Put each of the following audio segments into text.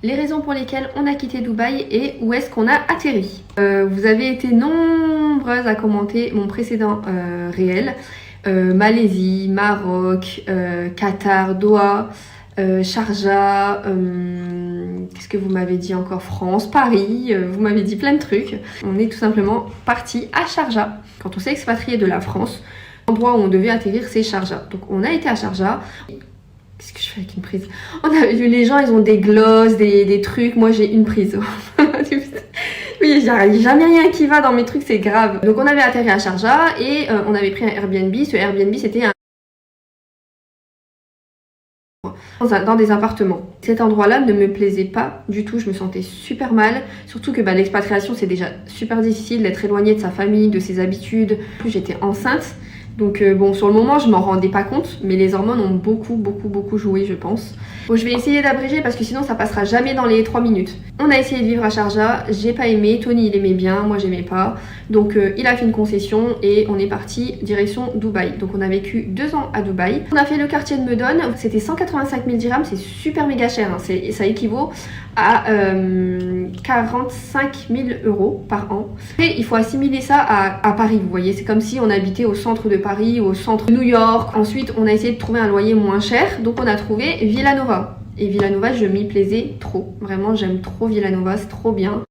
les raisons pour lesquelles on a quitté Dubaï et où est-ce qu'on a atterri. Vous avez été nombreuses à commenter mon précédent réel. Malaisie, Maroc, Qatar, Doha, Sharjah, qu'est-ce que vous m'avez dit encore? France, Paris, vous m'avez dit plein de trucs. On est tout simplement parti à Sharjah. Quand on s'est expatrié de la France, l'endroit où on devait atterrir c'est Sharjah. Donc on a été à Sharjah. Qu'est-ce que je fais avec une prise? On a vu les gens, ils ont des glosses, des trucs. Moi j'ai une prise. Oui, j'arrive jamais rien qui va dans mes trucs, c'est grave. Donc on avait atterri à Sharjah et on avait pris un Airbnb. Ce Airbnb c'était dans des appartements. Cet endroit-là ne me plaisait pas du tout, je me sentais super mal. Surtout que l'expatriation c'est déjà super difficile d'être éloigné de sa famille, de ses habitudes. En plus j'étais enceinte. Donc bon, sur le moment, je m'en rendais pas compte, mais les hormones ont beaucoup joué, je pense. Bon, je vais essayer d'abréger parce que sinon ça passera jamais dans les 3 minutes. On a essayé de vivre à Sharjah, j'ai pas aimé, Tony il aimait bien, moi j'aimais pas. Donc il a fait une concession et on est parti direction Dubaï. Donc on a vécu 2 ans à Dubaï. On a fait le quartier de Meudon, c'était 185 000 dirhams, c'est super méga cher, hein. Ça équivaut à 45 000 € par an. Et il faut assimiler ça à Paris, vous voyez, c'est comme si on habitait au centre de Paris ou au centre de New York. Ensuite, on a essayé de trouver un loyer moins cher, donc on a trouvé Villanova. Et Villanova, je m'y plaisais trop. Vraiment, j'aime trop Villanova, c'est trop bien.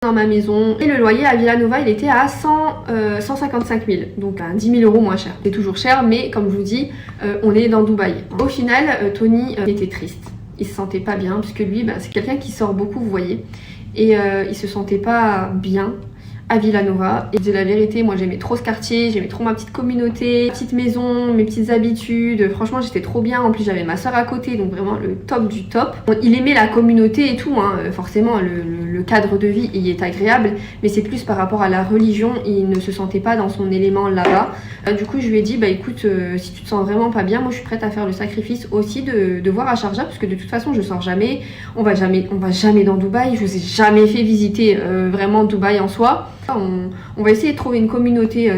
Dans ma maison. Et le loyer à Villanova, il était à 155 000, donc à 10 000 € moins cher. C'est toujours cher, mais comme je vous dis, on est dans Dubaï. Au final, Tony était triste. Il se sentait pas bien, puisque lui, c'est quelqu'un qui sort beaucoup, vous voyez. Et il se sentait pas bien à Villanova. Et de la vérité, moi j'aimais trop ce quartier, j'aimais trop ma petite communauté, ma petite maison, mes petites habitudes. Franchement, j'étais trop bien. En plus, j'avais ma soeur à côté, donc vraiment le top du top. Bon, il aimait la communauté et tout, hein. Forcément, le cadre de vie y est agréable, mais c'est plus par rapport à la religion. Il ne se sentait pas dans son élément là-bas. Du coup, je lui ai dit, écoute, si tu te sens vraiment pas bien, moi je suis prête à faire le sacrifice aussi de voir à Sharjah, parce que de toute façon, je sors jamais. On va jamais dans Dubaï. Je vous ai jamais fait visiter vraiment Dubaï en soi. On va essayer de trouver une communauté.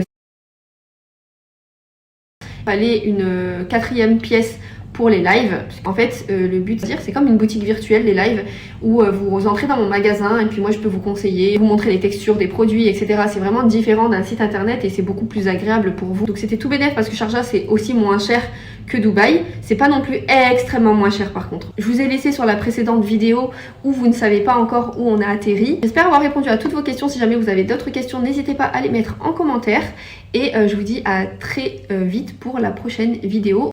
Il fallait une 4e pièce pour les lives. En fait, le but, c'est comme une boutique virtuelle, les lives, où vous entrez dans mon magasin et puis moi je peux vous conseiller, vous montrer les textures des produits, etc. C'est vraiment différent d'un site internet et c'est beaucoup plus agréable pour vous. Donc c'était tout bénef parce que Sharjah c'est aussi moins cher que Dubaï. C'est pas non plus extrêmement moins cher par contre. Je vous ai laissé sur la précédente vidéo où vous ne savez pas encore où on a atterri. J'espère avoir répondu à toutes vos questions. Si jamais vous avez d'autres questions, n'hésitez pas à les mettre en commentaire. Et je vous dis à très vite pour la prochaine vidéo.